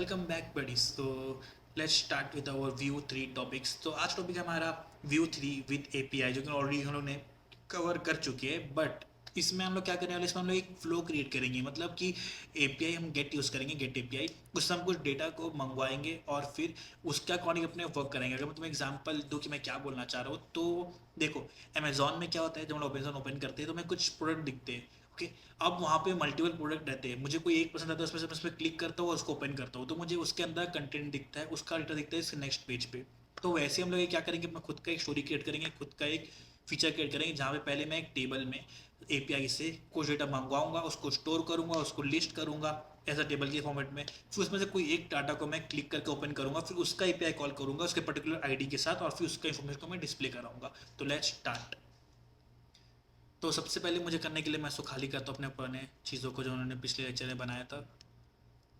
Welcome back buddies. तो let's start with our view three topics. तो आज topic है हमारा व्यू थ्री विद एपीआई, जो कि ऑलरेडी हम लोग ने कवर कर चुके हैं। बट इसमें हम लोग क्या करने वाले, इसमें हम लोग एक फ्लो क्रिएट करेंगे। मतलब कि एपीआई हम गेट यूज़ करेंगे, गेट एपीआई। उससे हम कुछ डेटा को मंगवाएंगे और फिर उसके अकॉर्डिंग अपने वर्क करेंगे। अगर मैं तुम्हें एग्जांपल दूँ कि मैं क्या बोलना चाह रहा हूँ, तो देखो, अमेजोन में क्या होता है, जब हम लोग अमेजोन ओपन करते हैं तो हमें कुछ प्रोडक्ट दिखते हैं। ओके, अब वहाँ पे मल्टीपल प्रोडक्ट रहते हैं, मुझे कोई एक पसंद आता है, उसमें से मैं उस पर क्लिक करता हूँ और उसको ओपन करता हूँ, तो मुझे उसके अंदर कंटेंट दिखता है, उसका डेटा दिखता है इसके नेक्स्ट पेज पे। तो वैसे हम लोग ये क्या करेंगे, अपना खुद का एक स्टोरी क्रिएट करेंगे, खुद का एक फीचर क्रिएट करेंगे, जहाँ पे पहले मैं एक टेबल में एपीआई से कुछ डेटा मंगवाऊंगा, उसको स्टोर करूंगा, उसको लिस्ट करूंगा ऐसा टेबल के फॉर्मेट में। फिर उसमें से कोई एक डाटा को मैं क्लिक करके ओपन करूंगा, फिर उसका एपीआई कॉल करूंगा उसके पर्टिकुलर आईडी के साथ, और फिर उसका इन्फॉर्मेशन को मैं डिस्प्ले कराऊंगा। तो लेट्स स्टार्ट। तो सबसे पहले मुझे करने के लिए मैं इसको खाली करता हूँ अपने पुराने चीज़ों को जो उन्होंने पिछले लेक्चर में बनाया था,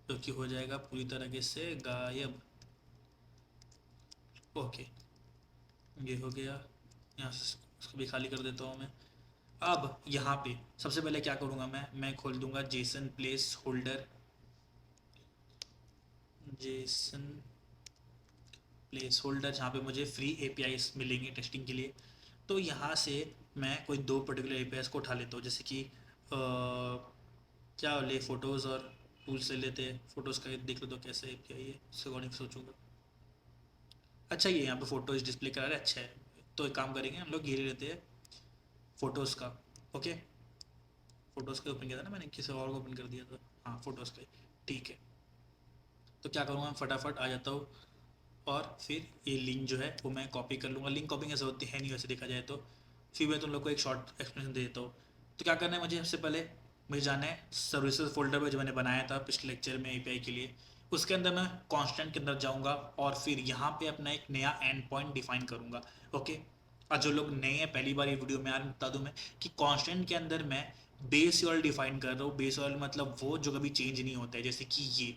जो कि हो जाएगा पूरी तरीके से गायब। ओके, ये हो गया। यहाँ से इसको भी खाली कर देता हूँ मैं। अब यहाँ पे सबसे पहले क्या करूँगा, मैं खोल दूंगा Jason place holder, Jason place holder, जहाँ पे मुझे फ्री एपीआई मिलेंगे टेस्टिंग के लिए। तो यहाँ से मैं कोई दो पर्टिकुलर एपीआई को उठा लेता हूँ, जैसे कि क्या ले, फ़ोटोज़ और टूल्स ले लेते हैं। फ़ोटोज़ का देख लो तो कैसे एपीआई है, उसके अकॉर्डिंग सोचूंगा। अच्छा, ये यहाँ पे फ़ोटोज़ डिस्प्ले करा रहा है, अच्छा है। तो एक काम करेंगे, हम लोग ये ले लेते हैं फ़ोटोज़ का। ओके, फ़ोटोज़ का ओपन किया था ना मैंने, किसी और को ओपन कर दिया था। हाँ, फ़ोटोज़ का, ठीक है। तो क्या करूँगा, मैं फटाफट आ जाता हूँ और फिर ये लिंक जो है वो मैं कॉपी कर लूँगा। लिंक कॉपी की ज़रूरत है नहीं वैसे देखा जाए तो। फिर मैं तुम लोग को एक शॉर्ट एक्सप्लेनेशन दे देता हूँ। तो क्या करना है मुझे, सबसे पहले मुझे जाना है सर्विसेज फोल्डर में, जो मैंने बनाया था पिछले लेक्चर में एपीआई के लिए। उसके अंदर मैं कांस्टेंट के अंदर जाऊँगा और फिर यहाँ पे अपना एक नया एंड पॉइंट डिफाइन करूँगा। ओके, और जो लोग नए हैं पहली बार ये वीडियो में आ रहे हैं, बता दूँ मैं कि कांस्टेंट के अंदर मैं बेस यूआरएल डिफाइन कर रहा हूँ। बेस यूआरएल मतलब वो जो कभी चेंज नहीं होता है, जैसे कि ये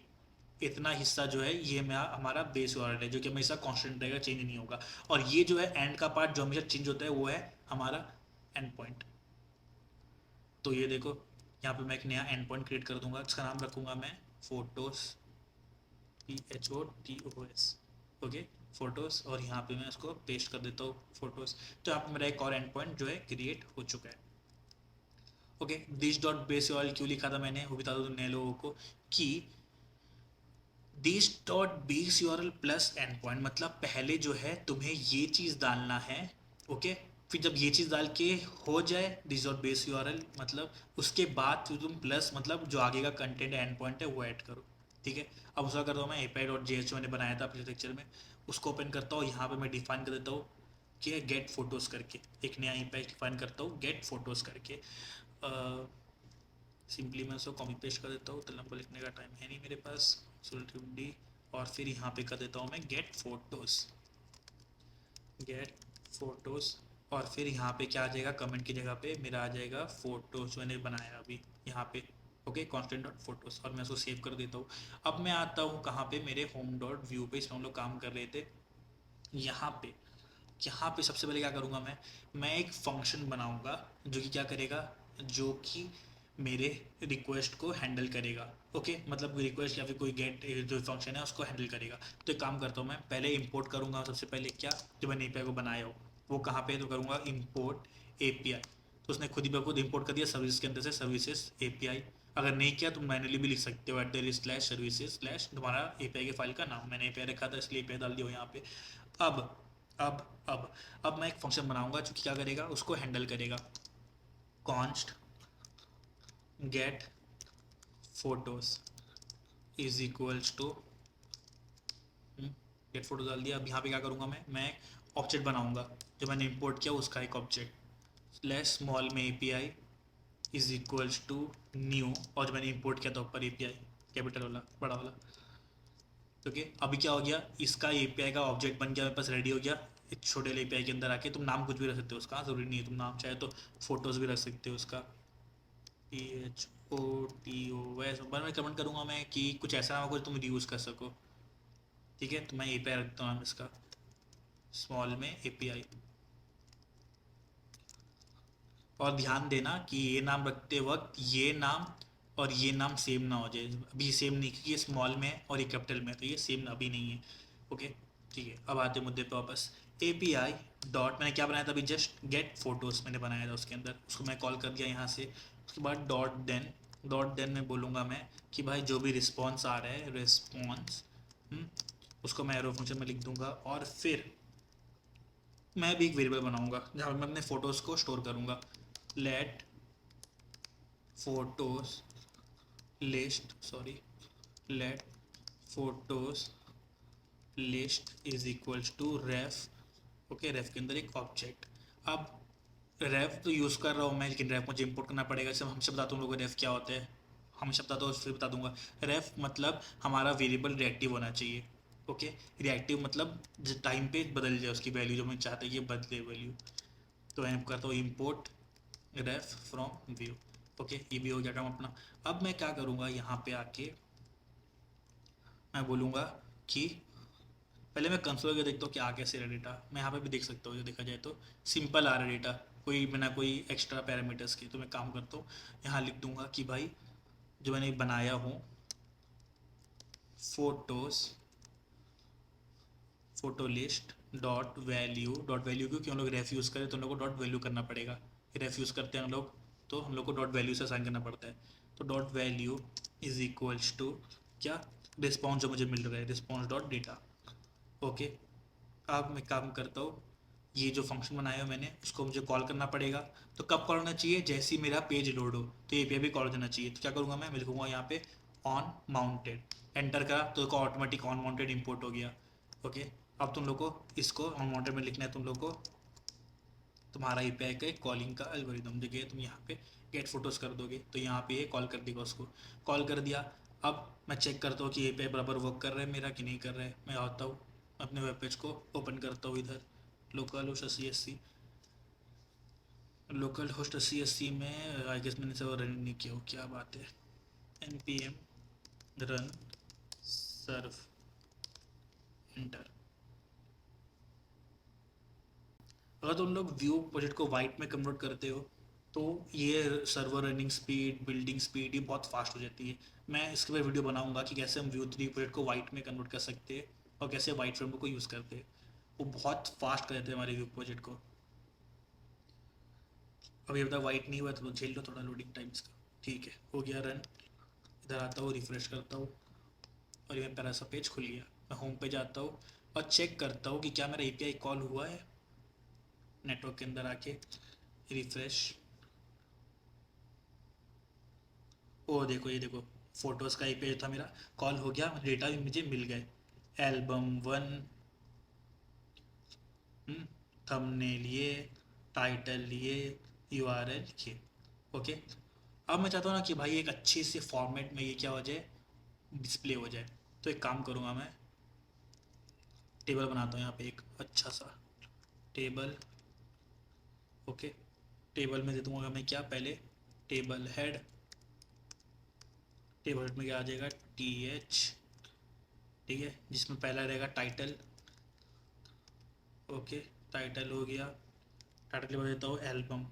इतना हिस्सा जो है ये मेरा हमारा बेस यूआरएल है, जो कि हमेशा कांस्टेंट रहेगा, चेंज नहीं होगा। और ये जो है एंड का पार्ट जो हमेशा चेंज होता है, वो है हमारा एंड पॉइंट। तो ये देखो, यहाँ पे मैं एक नया एंड पॉइंट क्रिएट कर दूंगा, इसका नाम रखूंगा मैं फोटोस, PHOTOS। ओके, फोटोस, और यहाँ पे मैं इसको पेस्ट कर देता हूँ फोटोस। तो यहाँ पे मेरा एक और एंड पॉइंट जो है क्रिएट हो चुका है। Okay, this dot base URL क्यों लिखा था मैंने, वो बता दो नए लोगों को कि this dot base URL plus and point, मतलब पहले जो है तुम्हें ये चीज़ डालना है। ओके, फिर जब ये चीज़ डाल के हो जाए दिस डॉट बेस यूआरएल, मतलब उसके बाद फिर तुम प्लस, मतलब जो आगे का कंटेंट एंड पॉइंट है वो ऐड करो। ठीक है, अब उसका करता हूँ मैं एपीआई डॉट जे एच मैंने बनाया था पिछले लेक्चर में, उसको ओपन करता हूँ। यहाँ पे मैं डिफाइन कर देता हूँ कि गेट फोटोज़ करके एक नया एपीआई डिफाइन करता हूँ, गेट फोटोज़ करके। सिंपली मैं उसको कॉपी पेस्ट कर देता हूँ, तो लंबा लिखने का टाइम है नहीं मेरे पास। डी, और फिर यहाँ पे कर देता हूँ मैं गेट फोटोज़, गेट फोटोज़। और फिर यहाँ पे क्या आ जाएगा, कमेंट की जगह पे मेरा आ जाएगा फोटोज मैंने बनाया अभी यहाँ पे। ओके, कॉन्स्टेंट डॉट फोटोज़, और मैं उसको सेव कर देता हूँ। अब मैं आता हूँ कहाँ पे, मेरे होम डॉट व्यू पे, इसमें हम लोग काम कर रहे थे। यहाँ पे, यहाँ पे सबसे पहले क्या करूँगा, मैं एक फंक्शन बनाऊँगा जो कि क्या करेगा, जो कि मेरे रिक्वेस्ट को हैंडल करेगा। ओके, मतलब रिक्वेस्ट या फिर कोई गेट जो फंक्शन है उसको हैंडल करेगा। तो एक काम करता हूँ, मैं पहले इंपोर्ट करूँगा सबसे पहले, क्या जो मैंने एपीआई को बनाया हो वो कहाँ पे है, तो करूँगा इंपोर्ट एपीआई। तो उसने खुद ही खुद इंपोर्ट कर दिया सर्विस के अंदर से, सर्विसेज एपीआई। अगर नहीं किया तो मैनुअली भी लिख सकते हो, @/सर्विसेज/ तुम्हारा एपीआई के फाइल का नाम। मैंने एपीआई रखा था इसलिए एपीआई डाल दिया हो यहाँ पे। अब अब अब अब मैं एक फंक्शन बनाऊंगा जो कि क्या करेगा, उसको हैंडल करेगा। Const get photos is equals to, get photo डाल दिया। अब यहाँ पे क्या करूँगा, मैं ऑब्जेक्ट बनाऊंगा, जो मैंने इंपोर्ट किया उसका एक ऑब्जेक्ट, स्लैश स्मॉल में API is equals to new, और जो मैंने इंपोर्ट किया था ऊपर एपीआई कैपिटल वाला, बड़ा वाला। ओके, अभी क्या हो गया, इसका एपीआई का ऑब्जेक्ट बन गया मेरे पास, रेडी हो गया। एक छोटे एपीआई के अंदर आके तुम नाम कुछ भी रख सकते हो उसका, ज़रूरी नहीं है, तुम नाम चाहे तो फोटोज़ भी रख सकते हो उसका, PHOTO। वैसे पर मैं कमेंट करूँगा मैं कि कुछ ऐसा ना हो कुछ तुम यूज़ कर सको। ठीक है, तो मैं एपीआई रखता हूँ इसका, स्मॉल में एपीआई। और ध्यान देना कि ये नाम रखते वक्त ये नाम और ये नाम सेम ना हो जाए। अभी सेम नहीं, क्योंकि ये स्मॉल में है और ये कैपिटल में है, तो ये सेम अभी नहीं है। ओके, ठीक है। अब आते मुद्दे पे वापस। ए पी आई डॉट, मैंने क्या बनाया था अभी, जस्ट गेट फोटोज़ मैंने बनाया था, उसके अंदर उसको मैं कॉल कर दिया यहाँ से। उसके बाद डॉट देन में बोलूँगा मैं कि भाई जो भी रिस्पॉन्स आ रहा है, रिस्पॉन्स उसको मैं एरो फंक्शन में लिख दूंगा। और फिर मैं भी एक वेरिएबल बनाऊंगा जहाँ मैं अपने फ़ोटोज़ को स्टोर करूँगा। Let photos list, sorry, let photos list is equals to ref. Okay, ref के अंदर एक ऑब्जेक्ट। अब रेफ तो यूज़ कर रहा हूँ मैं, लेकिन रेफ मुझे इंपोर्ट करना पड़ेगा। जैसे हमसे बताता हूँ लोगों को रेफ क्या होता है, हमेशा बताता हूँ फिर बता दूंगा। रेफ मतलब हमारा वेरिएबल रिएक्टिव होना चाहिए। ओके, रिएक्टिव मतलब जिस टाइम पे बदल जाए उसकी वैल्यू, जो मैं चाहता है ये बदले वैल्यू। तो मैं करता हूँ import ref from view. Okay, ये भी हो गया काम अपना। अब मैं क्या करूँगा, यहाँ पे आके मैं बोलूँगा कि पहले मैं कंसोल के देखता हूँ कि आ कैसे रहा डेटा। मैं यहाँ पे भी देख सकता हूँ, जो देखा जाए तो सिंपल आ रहा है डेटा, कोई बिना कोई एक्स्ट्रा पैरामीटर्स के। तो मैं काम करता हूँ, यहाँ लिख दूंगा कि भाई जो मैंने बनाया हूँ photos, photo list dot value क्योंकि हम लोग रेफ यूज़ करें तो हम लोग को डॉट वैल्यू करना पड़ेगा। रेफ यूज़ करते हैं हम लोग, तो हम लोग को डॉट वैल्यू से असाइन करना पड़ता है। तो dot value is equals to क्या, रिस्पॉन्स जो मुझे मिल रहा है, रिस्पॉन्स डॉट डेटा। ओके, अब मैं काम करता हूँ, ये जो फंक्शन बनाया है मैंने उसको मुझे कॉल करना पड़ेगा। तो कब कॉल होना चाहिए, जैसे ही मेरा पेज लोड हो तो ये पे भी कॉल देना चाहिए। तो क्या करूँगा मैं लिखूँगा यहाँ पे ऑन माउंटेड, एंटर करा तो ऑटोमेटिक ऑन माउंटेड इंपोर्ट हो गया। ओके, अब तुम लोग को इसको ऑन माउंटेड में लिखना है, तुम लोग को तुम्हारा एपीआई का कॉलिंग का एल्गोरिदम देखिए, तुम यहाँ पे गेट फोटोज़ कर दोगे तो यहाँ पे ये कॉल कर देगा, उसको कॉल कर दिया। अब मैं चेक करता हूँ कि एपीआई बराबर वर्क कर रहा है मेरा कि नहीं कर रहा है। मैं आता हूँ अपने वेब पेज को ओपन करता हूँ, इधर local host C S C में आई गेस मैंने सब रन नहीं किया हो, क्या बात है। एन पी एम रन सर्व, एंटर। अगर तुम लोग व्यू प्रोजेक्ट को वाइट में कन्वर्ट करते हो तो ये server running speed, building speed, ये बहुत फास्ट हो जाती है। मैं इसके बाद वीडियो बनाऊंगा कि कैसे हम व्यू 3 प्रोजेक्ट को वाइट में कन्वर्ट कर सकते हैं और कैसे वाइट फ्रेमवर्क को यूज़ करते हैं। वो बहुत फास्ट कर देते हैं हमारे व्यू प्रोजेक्ट को। अब ये बता वाइट नहीं हुआ तो झेल लो थोड़ा लोडिंग टाइम इसका। ठीक है, हो गया रन। इधर आता हूँ, रिफ्रेश करता हूँ और ये मेरा सा पेज खुल गया। मैं होम पे जाता हूँ और चेक करता हूँ कि क्या मेरा एपीआई कॉल हुआ है। नेटवर्क के अंदर आके रिफ्रेश, ओ देखो, ये देखो फोटोज़ का एपीआई था मेरा कॉल हो गया, डेटा भी मुझे मिल गए। एल्बम 1, थंबनेल ये, टाइटल ये, यूआरएल ये। ओके, अब मैं चाहता हूँ ना कि भाई एक अच्छे से फॉर्मेट में ये क्या हो जाए, डिस्प्ले हो जाए। तो एक काम करूँगा मैं, टेबल बनाता हूँ यहाँ पे एक अच्छा सा टेबल। ओके, टेबल में दे दूँगा मैं क्या, पहले टेबल हेड, टेबल हेड में क्या आ जाएगा, टी एच, ठीक है, जिसमें पहला रहेगा टाइटल। ओके, टाइटल हो गया। टाइटल के बाद देता हूँ एल्बम,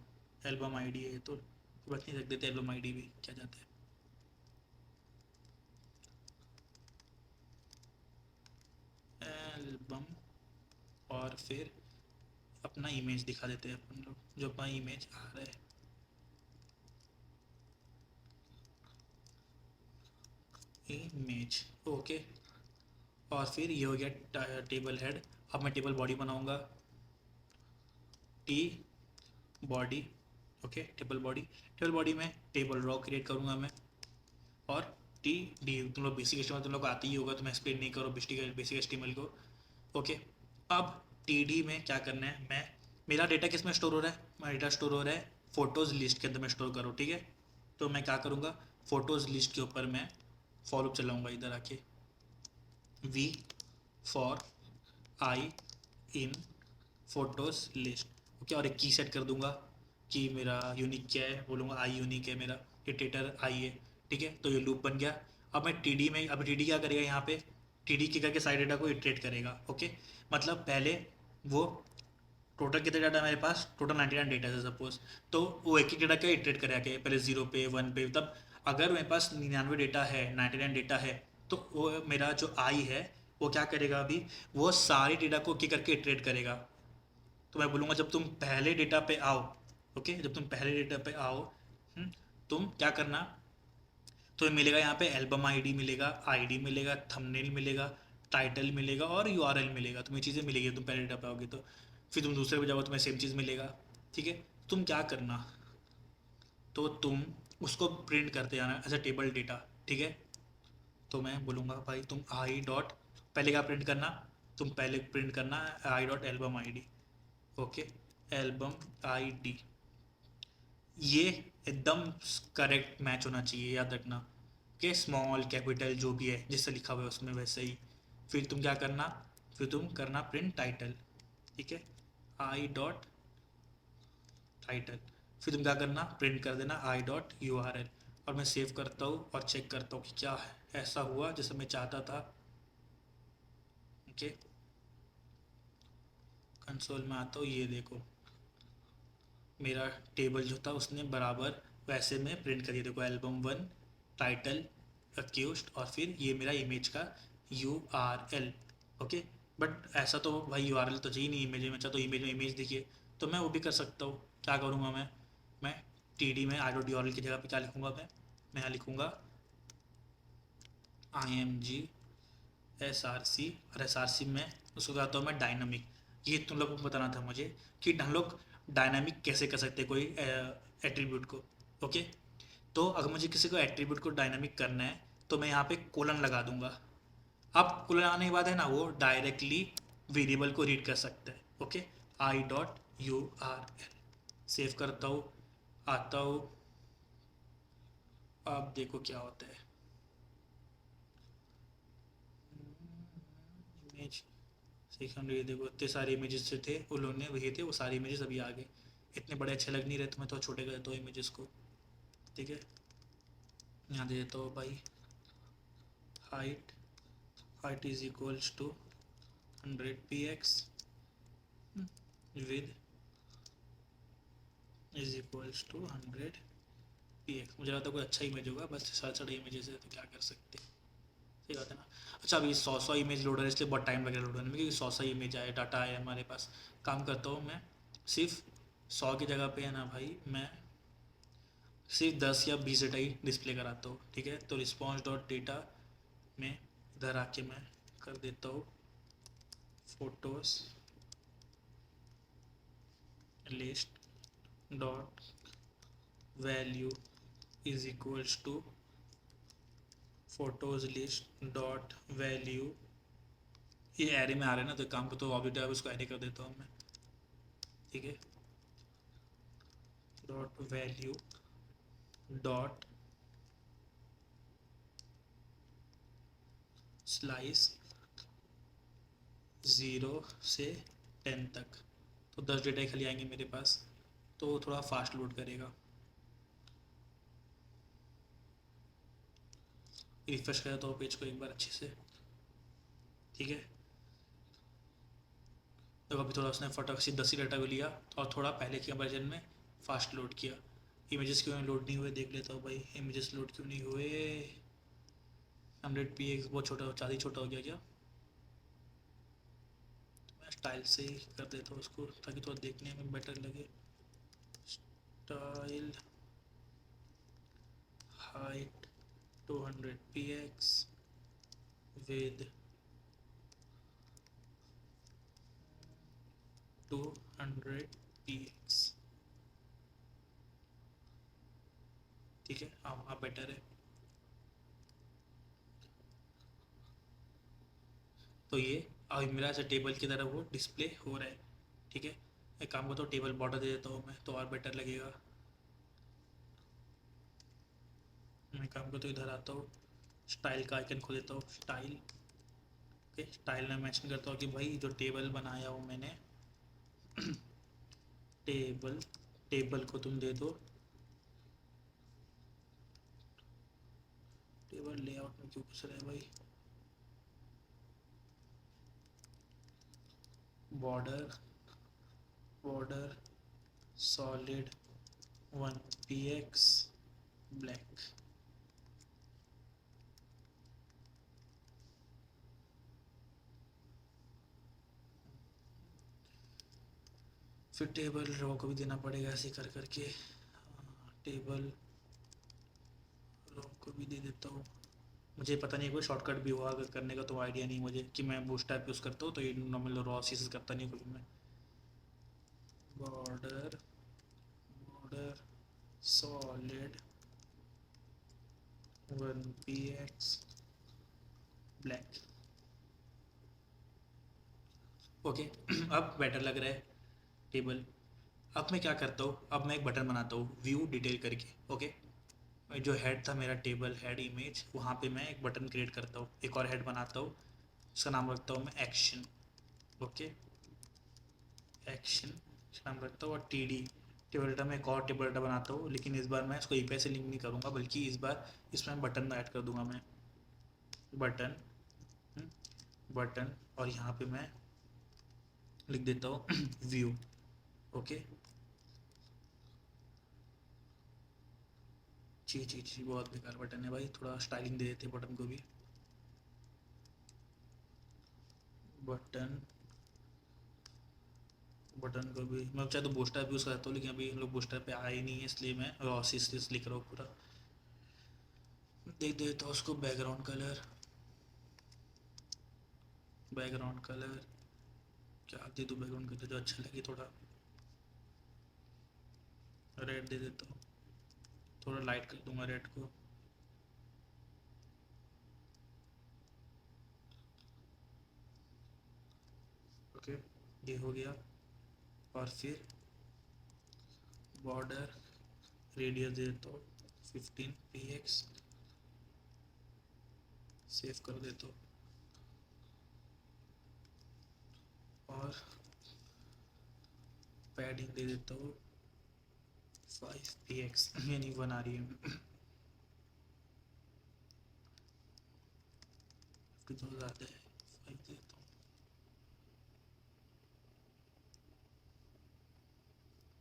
एल्बम आईडी है तो बस नहीं रख देते, एल्बम आईडी भी क्या जाता है, एल्बम। और फिर अपना इमेज दिखा देते हैं अपन लोग, जो अपना इमेज आ रहा है, इमेज। ओके, और फिर ये हो गया टेबल हेड। अब मैं टेबल बॉडी बनाऊंगा, T body. Okay, table body में टेबल रॉ क्रिएट करूंगा मैं। और टी डी, तुम लोग बेसिक एचटीएमएल तुम लोग को आती ही होगा तो मैं एक्सप्लेन नहीं करूँ बेसिक एचटीएमएल को। ओके, अब टी डी में क्या करना है, मैं मेरा डेटा किस में स्टोर हो रहा है, मेरा डेटा स्टोर हो रहा है फोटोज़ लिस्ट के अंदर मैं स्टोर करूँ, ठीक है। तो मैं क्या करूँगा, फ़ोटोज़ लिस्ट के ऊपर मैं फॉर लूप चलाऊँगा इधर आके, we for I in photos list. Okay, और एक की सेट कर दूंगा कि मेरा यूनिक क्या है, बोलूँगा आई यूनिक है मेरा, इटरेटर आई है, ठीक है। तो ये लूप बन गया। अब मैं टी डी में, अब टी डी क्या करेगा यहाँ पे, टी डी के करके साइड डेटा को इटरेट करेगा। ओके, मतलब पहले वो टोटल कितने डाटा मेरे पास, टोटल 99 डेटा है सपोज, तो वो एक ही डेटा क्या इटरेट करेगा कि पहले 0 पे 1 पे, तब अगर मेरे पास 99 डेटा है, 99 डेटा है, तो वो मेरा जो आई है वो क्या करेगा अभी, वो सारी डेटा को एक करके इटरेट करेगा। तो मैं बोलूँगा जब तुम पहले डेटा पे आओ, ओके, जब तुम पहले डेटा पे आओ, तुम क्या करना, तुम्हें मिलेगा यहाँ पे एल्बम आईडी मिलेगा, आईडी मिलेगा, थंबनेल मिलेगा, टाइटल मिलेगा और यूआरएल मिलेगा। तुम्हें चीज़ें मिलेगी, तुम पहले डेटा पे आओगे तो। फिर तुम दूसरे पे जाओगे, तुम्हें सेम चीज़ मिलेगा। ठीक है, तुम क्या करना, तो तुम उसको प्रिंट करते जाना एज अ टेबल डेटा। ठीक है, तो मैं बोलूँगा भाई तुम आई डॉट, पहले क्या प्रिंट करना, तुम पहले प्रिंट करना I dot album I D. Okay, album I D, ये एकदम करेक्ट मैच होना चाहिए, याद रखना कि स्मॉल कैपिटल जो भी है जिससे लिखा हुआ है उसमें वैसे ही। फिर तुम क्या करना, फिर तुम करना प्रिंट टाइटल। ठीक है, आई डॉट टाइटल। फिर तुम क्या करना, प्रिंट कर देना आई डॉट यू आर एल। और मैं सेव करता हूँ और चेक करता हूँ कि क्या है ऐसा हुआ जैसे मैं चाहता था। ओके, कंसोल में आता हूँ, ये देखो मेरा टेबल जो था उसने बराबर वैसे में प्रिंट कर दिया। देखो एल्बम वन, टाइटल, अक्यूज्ड और फिर ये मेरा इमेज का you R L. Okay, but ऐसा तो भाई यू आर एल तो चाहिए नहीं इमेज में, चाहे तो इमेज में इमेज दिखिए। तो मैं वो भी कर सकता हूँ, क्या करूँगा मैं टी डी में I dot U R L की जगह पे क्या लिखूँगा, मैं यहाँ लिखूँगा I M G S R C. और एस आर सी में उसको कहता हूँ मैं डायनामिक। ये तुम लोग को बताना था मुझे कि हम लोग डायनामिक कैसे कर सकते हैं कोई एट्रीब्यूट को। ओके, तो अगर मुझे किसी को एट्रीब्यूट को डायनामिक करना है तो मैं यहाँ पे कोलन लगा दूंगा। अब कोलन लगाने के बाद है ना वो डायरेक्टली वेरिएबल को रीड कर सकता है। ओके, आई dot U R L, save करता हूँ, आता हूँ, अब देखो क्या होता है। इमेज सेकंड, ये देखो इतने सारे इमेजेस जो थे उन्होंने वही थे, वो सारे इमेजेस अभी आ गए। इतने बड़े अच्छे लग नहीं रहे, तो मैं तो छोटे कर देता हूँ इमेजेस को। ठीक है, यहाँ दे देता हूँ भाई height, height is equals to 100 px, width is equals to 100 px। मुझे लगता है कोई अच्छा इमेज होगा, बस सारे इमेजेस है तो क्या कर सकते हैं। सही बात है ना। अच्छा, अभी 100 इमेज लोड है इसलिए बहुत टाइम लगेगा लोड होने में, क्योंकि 100 इमेज आए, डाटा आए हमारे पास। काम करता हूँ मैं, सिर्फ 100 की जगह पे है ना भाई, मैं सिर्फ 10 या 20 डेटा ही डिस्प्ले कराता हूँ। ठीक है, तो रिस्पॉन्स डॉट डेटा में इधर आके मैं कर देता हूँ photos list dot value is equals to photos list dot value. ये एरे में आ रहा है ना, तो काम को तो ऑब्जेक्ट है, उसको एरे कर देता हूँ मैं। ठीक है, डॉट वैल्यू डॉट स्लाइस 0 से 10 तक। तो 10 डेटा ही खाली आएंगे मेरे पास, तो थोड़ा फास्ट लोड करेगा। रिफ्रेश कर देता हूँ पेज को एक बार अच्छे से। ठीक है, तो अभी थोड़ा उसने फटाक से 10 ही डाटा को लिया और थोड़ा पहले के कंपेरिजन में फास्ट लोड किया। इमेजेस क्यों लोड नहीं हुए देख लेता हूँ भाई, इमेजेस लोड क्यों नहीं हुए। 100 px बहुत छोटा, ज़्यादा ही छोटा हो गया क्या। मैं स्टाइल से ही कर देता हूँ उसको ताकि थोड़ा देखने में बेटर लगे। Style height 200 px with 200 px। ठीक है, हाँ हाँ बेटर है। तो ये अब मेरा ऐसे टेबल की तरह वो डिस्प्ले हो रहा है। ठीक है, एक काम करता हूँ टेबल बॉर्डर दे देता हूँ मैं, तो और बेटर लगेगा। मैं काम करता हूँ इधर आता हूँ, स्टाइल का आइकन खोल देता हूँ, स्टाइल। ओके, स्टाइल में मेंशन करता हूँ कि भाई जो टेबल बनाया हूँ मैंने, टेबल, टेबल को तुम दे दो, टेबल लेआउट में क्यों घुस रहा है भाई, border, border solid 1 px black. फिर टेबल रो को भी देना पड़ेगा ऐसे कर करके। टेबल रो को भी दे देता हूँ। मुझे पता नहीं कोई शॉर्टकट भी हुआ अगर करने का, तो आइडिया नहीं मुझे कि मैं बूटस्ट्रैप यूज़ करता हूँ तो ये नॉर्मल रॉ सीसेस करता नहीं कोई मैं। Border border solid 1px black. Okay अब बेटर लग रहा है टेबल। अब मैं क्या करता हूँ, अब मैं एक बटन बनाता हूँ व्यू डिटेल करके। ओके, जो हेड था मेरा टेबल हेड इमेज, वहाँ पे मैं एक बटन क्रिएट करता हूँ, एक और हेड बनाता हूँ, उसका नाम रखता हूँ मैं एक्शन। ओके, एक्शन नाम रखता हूँ। और टी डी टेबल डाटा में एक और टेबल डाटा बनाता हूँ, लेकिन इस बार मैं इसको ईपीआई से लिंक नहीं करूँगा, बल्कि इस बार इसमें बटन ऐड कर दूंगा मैं। बटन बटन और यहाँ पे मैं लिख देता हूँ व्यू। ओके, जी जी जी, बहुत बेकार बटन है भाई, थोड़ा स्टाइलिंग दे देते बटन को भी। बटन बटन को भी मैं चाहे तो बूस्टर यूज़ करता हूँ, लेकिन अभी हम लोग बूस्टर पे आए ही नहीं है, इसलिए मैं रॉसिस लिख रहा हूँ पूरा। देख देता हूँ उसको बैकग्राउंड कलर। बैकग्राउंड कलर क्या दे दूँ, बैकग्राउंड कलर जो अच्छा लगे, थोड़ा रेड दे देता हूँ, थोड़ा लाइट कर दूंगा रेड को। ओके, ये हो गया। और फिर बॉर्डर रेडियस दे देता हूँ 15px, सेव कर देता हूँ। और पैडिंग दे देता हूँ 5px, यानी 1 आ रही है, 50 तो ज़्यादा है, 5 देता हूँ।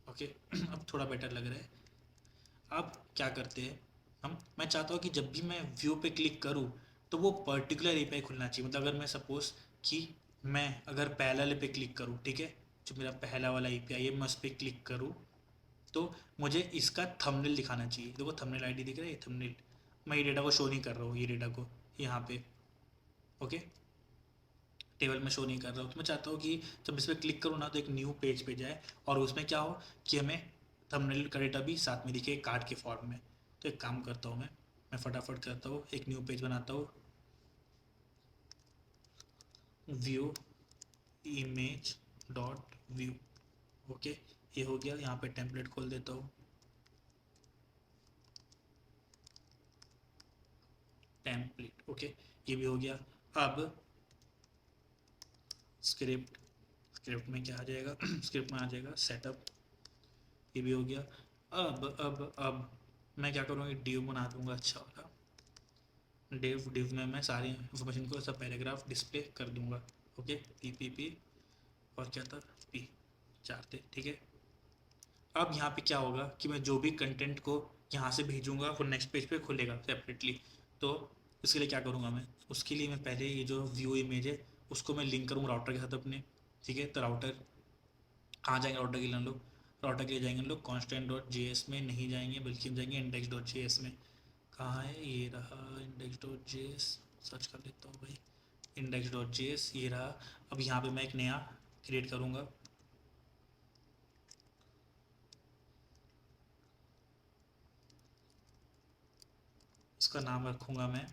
ओके अब थोड़ा बेटर लग रहा है। अब क्या करते हैं हम, मैं चाहता हूँ कि जब भी मैं व्यू पे क्लिक करूँ तो वो पर्टिकुलर एपीआई खुलना चाहिए। मतलब अगर मैं सपोज़ कि मैं अगर पहला वाले पे क्लिक करूँ, ठीक है, जो मेरा पहला वाला एपीआई है, मैं उस पर क्लिक करूँ तो मुझे इसका थंबनेल दिखाना चाहिए। देखो थंबनेल आईडी दिख रहा है, ये थंबनेल। मैं ये डेटा को शो नहीं कर रहा हूँ, ये डेटा को यहाँ पे। ओके, टेबल में शो नहीं कर रहा हूँ, तो मैं चाहता हूँ कि जब इस पर क्लिक करूँ ना तो एक न्यू पेज पे जाए और उसमें क्या हो कि हमें थंबनेल का डेटा भी साथ में दिखे कार्ड के फॉर्म में। तो एक काम करता हूँ मैं फटाफट करता हूँ, एक न्यू पेज बनाता हूँ, view image dot view. Okay, ये हो गया। यहाँ पे टेम्पलेट खोल देता हूँ, टेम्पलेट। ओके, ये भी हो गया। अब स्क्रिप्ट, स्क्रिप्ट में क्या आ जाएगा स्क्रिप्ट में आ जाएगा सेटअप, ये भी हो गया। अब मैं क्या करूँगा, डिव बना दूंगा अच्छा वाला डिव। डिव में मैं सारी इन्फॉर्मेशन को सब पैराग्राफ डिस्प्ले कर दूंगा। ओके, पी और क्या था, पी, 4 थे, ठीक है। अब यहाँ पे क्या होगा कि मैं जो भी कंटेंट को यहाँ से भेजूंगा वो नेक्स्ट पेज पे खुलेगा सेपरेटली। तो इसके लिए क्या करूँगा मैं, उसके लिए मैं पहले ये जो व्यू इमेज है उसको मैं लिंक करूँगा राउटर के साथ अपने। ठीक है, तो राउटर कहाँ जाएंगे, राउटर के लिए हम लोग, राउटर के लिए जाएंगे हम लोग कॉन्स्टेंट डॉट जे एस में नहीं जाएंगे, बल्कि हम जाएंगे इंडेक्स डॉट जे एस में। कहाँ है, ये रहा index dot J S, search कर लेता हूँ भाई, इंडेक्स डॉट जे एस, ये रहा। अब यहाँ पे मैं एक नया क्रिएट करूँगा, इसका नाम रखूँगा मैं,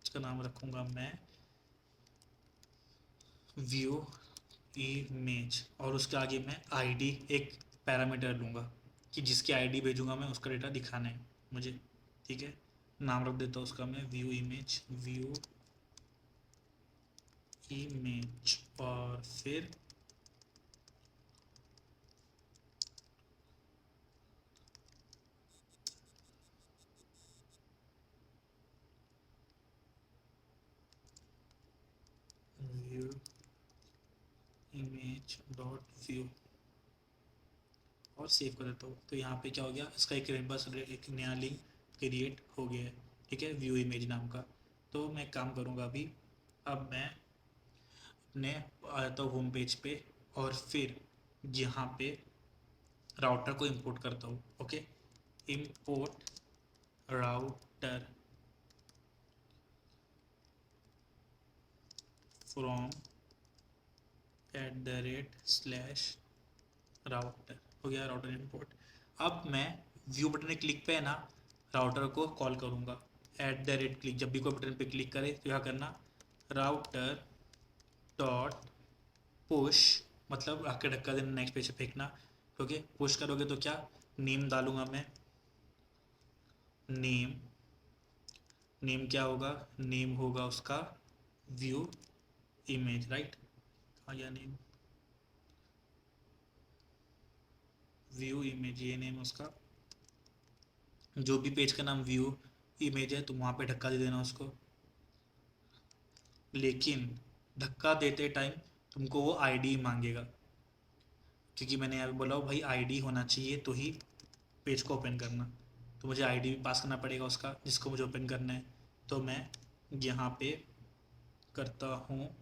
इसका नाम रखूँगा मैं व्यू इमेज, और उसके आगे मैं आईडी एक पैरामीटर लूँगा कि जिसकी आईडी भेजूँगा मैं उसका डेटा दिखाना है मुझे। ठीक है, नाम रख देता हूँ उसका मैं व्यू इमेज, व्यू इमेज। और फिर व्यू इमेज डॉट व्यू और सेव कर देता हूँ। तो यहाँ पे क्या हो गया, इसका एक बस एक नया लिंक क्रिएट हो गया है। ठीक है, व्यू इमेज नाम का। तो मैं काम करूँगा अभी, अब मैं अपने आ जाता हूँ होम पेज पे, और फिर यहाँ पे राउटर को इंपोर्ट करता हूँ। Okay, import router from @/router. हो गया राउटर इंपोर्ट। अब मैं व्यू बटन पे क्लिक पे है ना राउटर को कॉल करूँगा। @क्लिक, जब भी कोई बटन पे क्लिक करे तो क्या करना, राउटर डॉट पुश, मतलब आके धक्का देना, नेक्स्ट पेज पे फेंकना। ओके, पुश करोगे तो क्या, नेम डालूंगा मैं। नेम, नेम क्या होगा, नेम होगा उसका व्यू इमेज, राइट। हाँ, या नेम व्यू इमेज, ये नेम उसका। जो भी पेज का नाम व्यू इमेज है तुम वहाँ पे धक्का दे देना उसको। लेकिन धक्का देते टाइम तुमको वो आईडी मांगेगा, क्योंकि मैंने यहाँ पे बोला हो भाई आईडी होना चाहिए तो ही पेज को ओपन करना। तो मुझे आईडी भी पास करना पड़ेगा उसका जिसको मुझे ओपन करना है। तो मैं यहाँ पे करता हूँ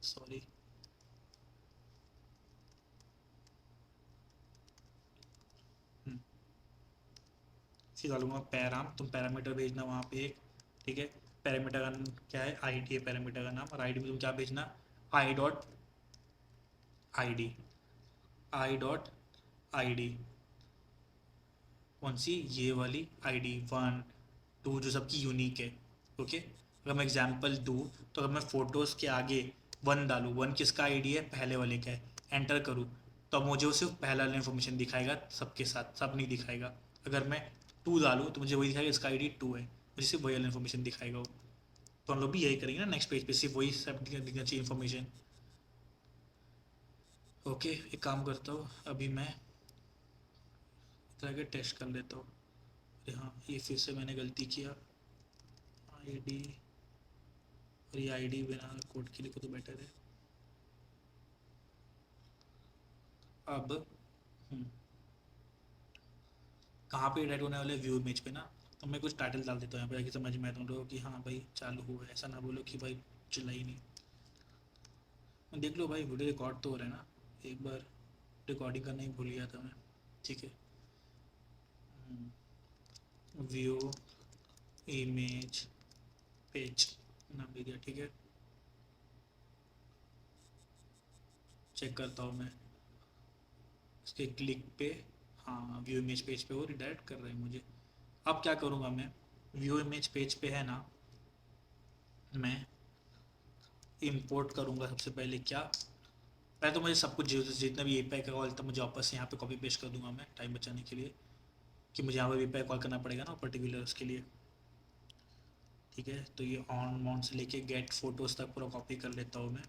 सॉरी, फिर डालूंगा पैराम, तुम पैरामीटर भेजना वहाँ पे एक, ठीक है। पैरामीटर का नाम क्या है, आईडी है पैरामीटर का नाम, और आईडी में तुम क्या भेजना, I dot I D, I dot I D. कौन सी, ये वाली आईडी 1 2 जो सबकी यूनिक है। ओके, अगर मैं एग्जांपल दूँ तो अगर मैं फ़ोटोज़ के आगे 1 डालूँ, 1 किसका आईडी है, पहले वाले का है, एंटर करूँ तो मुझे वो सिर्फ पहला वाला इन्फॉर्मेशन दिखाएगा, सबके साथ सब नहीं दिखाएगा। अगर मैं 2 डालूँ तो मुझे वही दिखाएगा इसका आईडी 2 है, मुझे सिर्फ वही वाला इन्फॉर्मेशन दिखाएगा वो। तो हम लोग भी यही करेंगे ना, नेक्स्ट पेज पे सिर्फ वही सब दिखना चाहिए इन्फॉर्मेशन। ओके, एक काम करता हूँ अभी मैं तरह के टेस्ट कर लेता हूँ। अरे हाँ, ये फिर से मैंने गलती किया, आईडी, और ये आईडी बिना कोड के लिखो तो बेटर है। अब कहाँ पे एडिट होने वाले, व्यू इमेज पे ना। तो मैं कुछ टाइटल डाल देता हूँ यहाँ पे ताकि समझ में आए तुम लोगों कि हाँ भाई चालू हुआ है, ऐसा ना बोलो कि भाई चला ही नहीं। देख लो भाई वीडियो रिकॉर्ड तो हो रहा है ना, एक बार रिकॉर्डिंग करना ही भूल गया था मैं, ठीक है। व्यू इमेज पेज नाम दे दिया, ठीक है। चेक करता हूँ मैं इसके क्लिक पे, हाँ व्यू इमेज पेज पे वो रिडायरेक्ट कर रहा है मुझे। अब क्या करूँगा मैं, व्यू इमेज पेज पे है ना, मैं इंपोर्ट करूँगा सबसे पहले क्या, पहले तो मुझे सब कुछ जितना भी एपीआई का कॉल था मुझे वापस से यहाँ पे कॉपी पेस्ट कर दूंगा मैं टाइम बचाने के लिए, कि मुझे यहाँ पे एपीआई कॉल करना पड़ेगा ना पर्टिकुलर उसके लिए, ठीक है। तो ये ऑन मॉन से लेके गेट फोटोज़ तक पूरा कॉपी कर लेता हूँ मैं।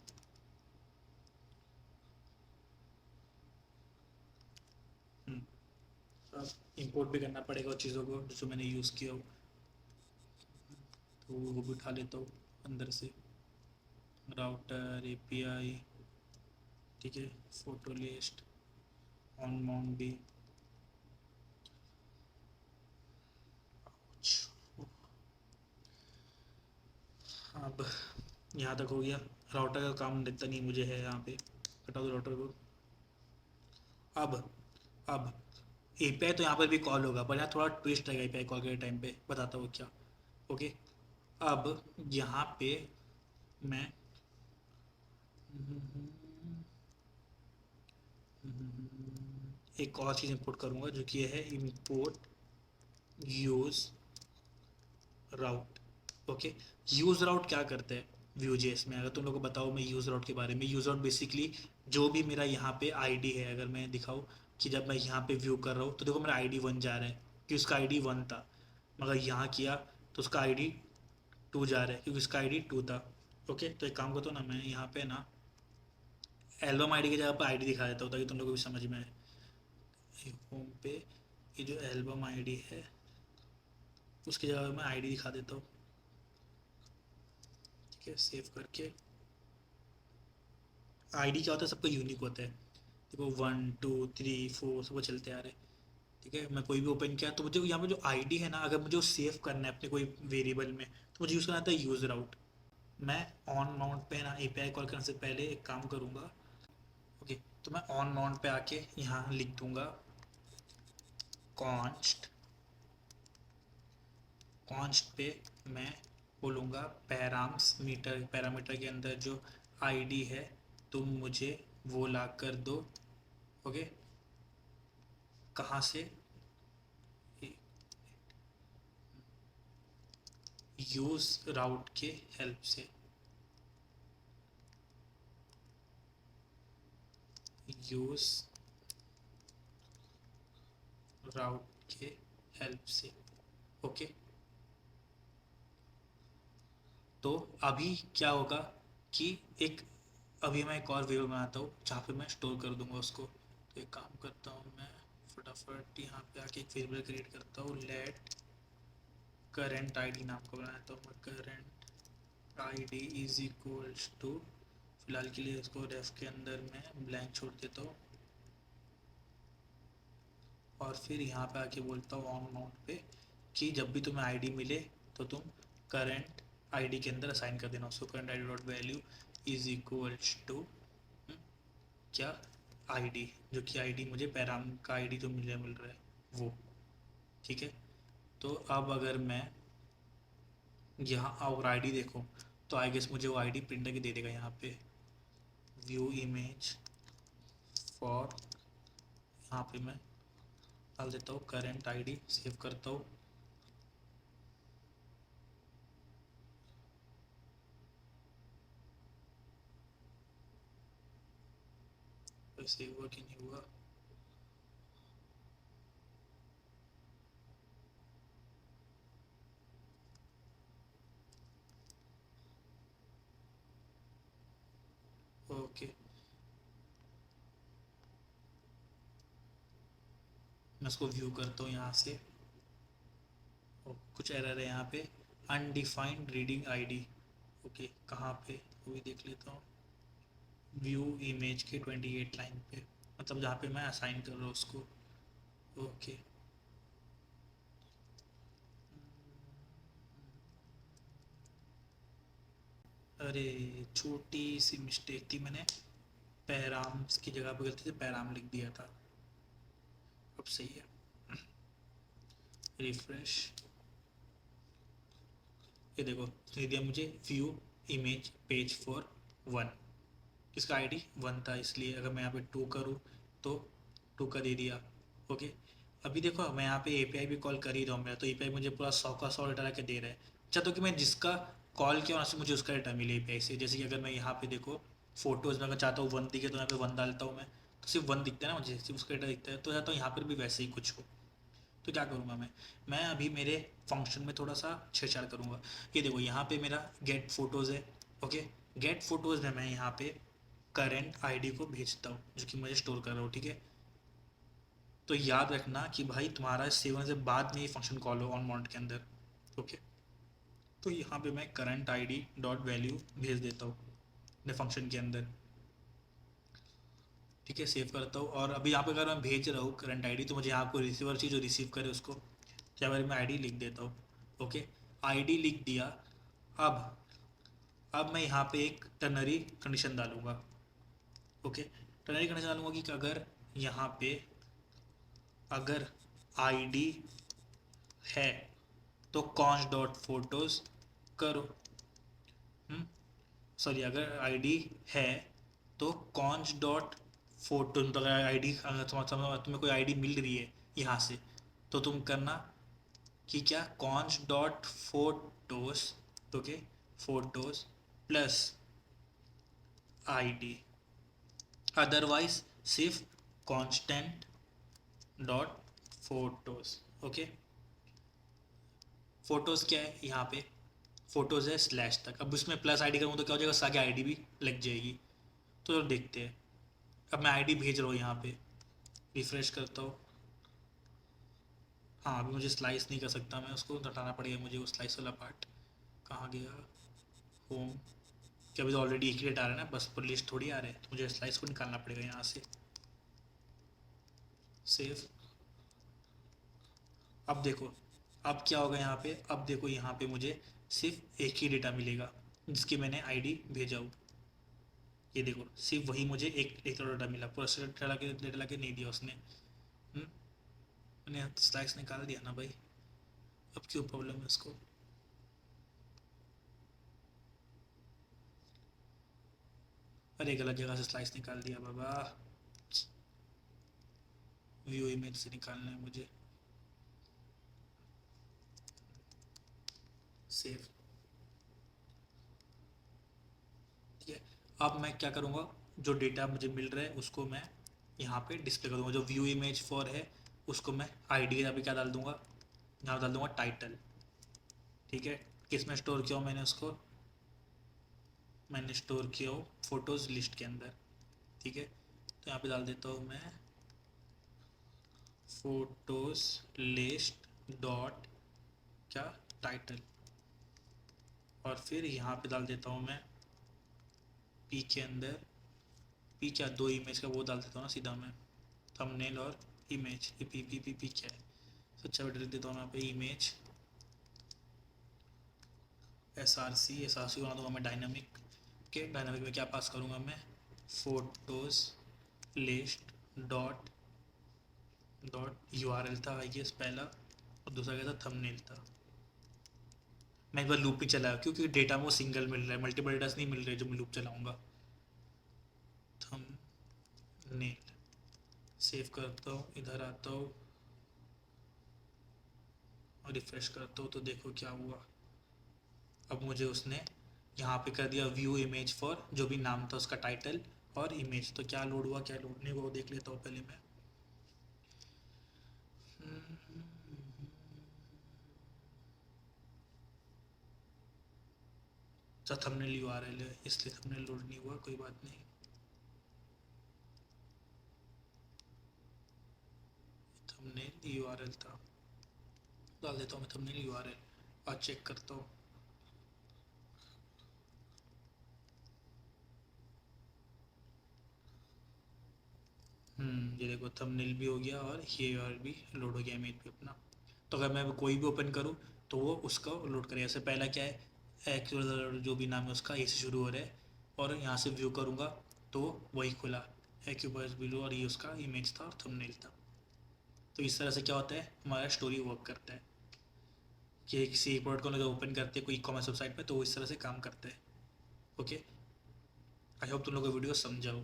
अब इंपोर्ट भी करना पड़ेगा उन चीज़ों को जो मैंने यूज़ किया हो, तो वो भी उठा लेता हूँ अंदर से, राउटर एपीआई, ठीक है, फोटो लिस्ट, ऑन माउंट भी। अब यहाँ तक हो गया, राउटर का काम इतना नहीं मुझे है यहाँ पे, हटा दो राउटर को। अब अब एपीआई तो यहाँ पर भी कॉल होगा, पर यहाँ थोड़ा ट्विस्ट रहेगा एपीआई कॉल के टाइम पे, बताता हूँ क्या। ओके, अब यहाँ पे मैं एक और चीज़ इंपोर्ट करूँगा जो कि है इंपोर्ट यूज़ राउट। ओके, यूज़ राउट क्या करता है व्यू जेएस में, अगर तुम लोग को बताओ मैं यूज़ राउट के बारे में। यूज़ राउट बेसिकली जो भी मेरा यहाँ पे आईडी है, अगर मैं दिखाऊँ कि जब मैं यहाँ पे व्यू कर रहा हूँ तो देखो मेरा आईडी 1 जा रहा है कि उसका आईडी 1 था, मगर यहाँ किया तो उसका आईडी 2 जा रहा है क्योंकि उसका आईडी 2 था। ओके, तो एक काम करता हूँ ना, मैं यहाँ पे ना एल्बम आईडी की जगह पर आईडी दिखा देता हूँ ताकि तुम लोग को भी समझ में आए। होम पे ये जो एल्बम आईडी है उसकी जगह मैं आईडी दिखा देता हूँ, ठीक है। सेव करके, आईडी क्या होता है, सबका यूनिक होता है। देखो 1 2 3 4 सब चलते आ रहे हैं, ठीक है। मैं कोई भी ओपन किया तो मुझे यहाँ पे जो आईडी है ना, अगर मुझे वो सेव करना है अपने कोई वेरिएबल में तो मुझे यूज़ करना आता है यूज़ राउट। मैं ऑन माउंट पे ना एपीआई कॉल करने से पहले एक काम करूँगा। ओके, तो मैं ऑन माउंट पे आके यहाँ लिख दूँगा कॉन्स्ट। कॉन्स्ट पे मैं बोलूँगा पैरामीटर, पैरामीटर के अंदर जो आईडी है तुम मुझे वो ला कर दो। ओके, कहाँ से? यूज़ राउट के हेल्प से। यूज़ राउट के हेल्प से। ओके, तो अभी क्या होगा कि एक, अभी मैं एक और वेरिएबल बनाता हूँ जहाँ पे मैं स्टोर कर दूंगा उसको। तो एक काम करता हूँ मैं, फटाफट यहाँ पे आके एक वेरिएबल क्रिएट करता हूँ, लेट करंट आईडी नाम का बनाता हूँ मैं। Current ID is equals to, फिलहाल के लिए इसको रेफ के अंदर मैं ब्लैंक छोड़ देता हूँ, और फिर यहाँ पे आके बोलता हूँ ऑन माउंट पे कि जब भी तुम्हें आईडी मिले तो तुम करंट आईडी के अंदर असाइन कर देना उसको। Current ID dot value is equals to क्या, आईडी, जो कि आईडी मुझे पैराम का आईडी जो मिल रहा है वो। ठीक है, तो अब अगर मैं यहाँ और आईडी देखूँ तो आई गेस मुझे वो आईडी प्रिंटर की दे देगा। यहाँ पे व्यू इमेज फॉर, यहाँ पे मैं डाल देता हूँ करंट आईडी, सेव करता हूँ। वैसे हुआ कि नहीं हुआ? ओके, मैं इसको व्यू करता हूँ यहाँ से। कुछ एरर है यहाँ पे, अनडिफाइंड रीडिंग आईडी। ओके, कहाँ पे, वो भी देख लेता हूँ। व्यू इमेज के 28 लाइन पे, मतलब जहाँ पे मैं असाइन कर रहा हूँ उसको। ओके, अरे छोटी सी मिस्टेक थी, मैंने पैराम्स की जगह पे गलती से पैराम लिख दिया था। अब सही है, रिफ्रेश। ये देखो, दे दिया मुझे व्यू इमेज पेज फॉर 1। इसका आईडी 1 था, इसलिए अगर मैं यहाँ पे 2 करूँ तो 2 का दे दिया। ओके, अभी देखो मैं यहाँ पे एपीआई भी कॉल कर ही रहा हूँ, मेरा तो एपीआई मुझे पूरा 100 का 100 डेटा के दे रहा है। अच्छा, तो कि मैं जिसका कॉल किया वहाँ से मुझे उसका डेटा मिले एपीआई से। जैसे कि अगर मैं यहाँ पे देखो फोटोज़ में अगर चाहता हूँ 1 दिखे तो यहाँ पे 1 डालता हूँ मैं, तो सिर्फ 1 दिखता है ना मुझे, सिर्फ उसका डेटा दिखता है। तो चाहता हूँ यहाँ पर भी वैसे ही कुछ हो। तो क्या करूँगा मैं अभी मेरे फंक्शन में थोड़ा सा छेड़छाड़ करूँगा। ये देखो यहाँ पे मेरा गेट फोटोज़ है। ओके, गेट फोटोज़ में मैं यहाँ पे करंट आईडी को भेजता हूँ जो कि मुझे स्टोर कर रहा हूँ। ठीक है, तो याद रखना कि भाई तुम्हारा सेव होने से बाद में ये फंक्शन कॉल हो ऑन माउंट के अंदर। ओके, तो यहाँ पे मैं करंट आईडी डॉट वैल्यू भेज देता हूँ अपने फंक्शन के अंदर। ठीक है, सेव करता हूँ, और अभी यहाँ पे अगर मैं भेज रहा हूँ करंट आईडी तो मुझे यहाँ को रिसीवर चाहिए जो रिसीव करे उसको। क्या बारे में आईडी लिख देता हूँ। ओके, आईडी लिख दिया। अब मैं यहाँ पे एक टर्नरी कंडीशन डालूंगा। ओके, टर्नरी कंडीशन डालूंगा कि अगर यहाँ पे अगर आईडी है तो कॉन्स डॉट फोटोज करो। सॉरी, अगर आईडी है तो कॉन्स डॉट फोटो, तो अगर आईडी तुम्हें कोई आईडी मिल रही है यहाँ से तो तुम करना कि क्या, const dot photos. Okay, photos plus ID, otherwise सिर्फ constant dot photos. Okay, photos क्या है यहाँ पे, फोटोज है स्लैश तक। अब इसमें प्लस आईडी करूँ तो क्या हो जाएगा, उसके आगे आईडी भी लग जाएगी। तो देखते हैं। अब मैं आईडी भेज रहा हूँ यहाँ पे, रिफ्रेश करता हूँ। हाँ, अभी मुझे स्लाइस नहीं कर सकता मैं, उसको हटाना पड़ेगा मुझे वो स्लाइस वाला पार्ट। कहाँ गया, होम। क्या, अभी तो ऑलरेडी एक ही डेट आ रहा है ना, बस पर लिस्ट थोड़ी आ रहा है, तो मुझे स्लाइस को निकालना पड़ेगा यहाँ से। सेव। अब देखो, अब क्या होगा यहाँ पे, अब देखो यहाँ पे मुझे सिर्फ एक ही डेटा मिलेगा। जिसकी मैंने आईडी भेजा हो। ये देखो सिर्फ वही मुझे एक डाटा मिला, पूरा डेटा ला के नहीं दिया उसने। मैंने स्लाइस निकाल दिया ना भाई, अब क्यों प्रॉब्लम है उसको। अरे गलत जगह से स्लाइस निकाल दिया बाबा, व्यू इमेज से निकालना है मुझे। सेव, ठीक है। अब मैं क्या करूँगा, जो डेटा मुझे मिल रहा है उसको मैं यहाँ पे डिस्प्ले कर दूँगा। जो व्यू इमेज फॉर है उसको मैं आईडी यहाँ पे क्या डाल दूँगा, यहाँ डाल दूँगा टाइटल, ठीक है। किस में स्टोर किया हो मैंने उसको, मैंने स्टोर किया हो फोटोज़ लिस्ट के अंदर, ठीक है। तो यहाँ पे डाल देता हूँ मैं फोटोज़ लिस्ट डॉट क्या टाइटल, और फिर यहाँ पे डाल देता हूँ मैं पी के अंदर, पी क्या, दो इमेज का वो डाल देता हूँ ना सीधा मैं, थंबनेल और इमेज। ये पी क्या है, तो अच्छा लिख देता हूँ मैं यहाँ पे इमेज एस आर सी बना दूँगा मैं डायनामिक के। डायनामिक में क्या पास करूँगा मैं, photos list dot dot U R L था आई गेस पहला, और दूसरा क्या था, थंबनेल था। मैं एक बार लूप ही चलाया क्योंकि डेटा में वो सिंगल मिल रहा है, मल्टीपल डेटास नहीं मिल रहे जो मैं लूप चलाऊँगा। थंबनेल सेव करता हूँ, इधर आता हूँ और रिफ्रेश करता हूँ, तो देखो क्या हुआ। अब मुझे उसने यहाँ पे कर दिया व्यू इमेज फॉर, जो भी नाम था उसका टाइटल और इमेज। तो क्या लोड हुआ क्या लोड नहीं हुआ वो देख लेता हूँ पहले मैं। अच्छा थंबनेल यूआरएल है इसलिए थंबनेल लोड नहीं हुआ, कोई बात नहीं। थंबनेल यूआरएल था, डाल देता हूँ मैं थंबनेल यूआरएल और चेक करता हूँ। ये देखो थंबनेल भी हो गया और ये यूआरएल भी लोड हो गया इमेज पे अपना। तो अगर मैं कोई भी ओपन करूँ तो वो उसका लोड करेगा। जैसे पहला क्या है, एक्चुअल जो भी नाम है उसका ए से शुरू हो रहा है, और यहाँ से व्यू करूँगा तो वही खुला एक्यूबर्स बिलो, और ये उसका इमेज था और थंबनेल था। तो इस तरह से क्या होता है, हमारा स्टोरी वर्क करता है कि किसी प्रोडक्ट को अगर ओपन करते हैं कोई ई कॉमर्स वेबसाइट पर तो वो इस तरह से काम करता है। ओके, आई होप तुम लोग को वीडियो समझाओ।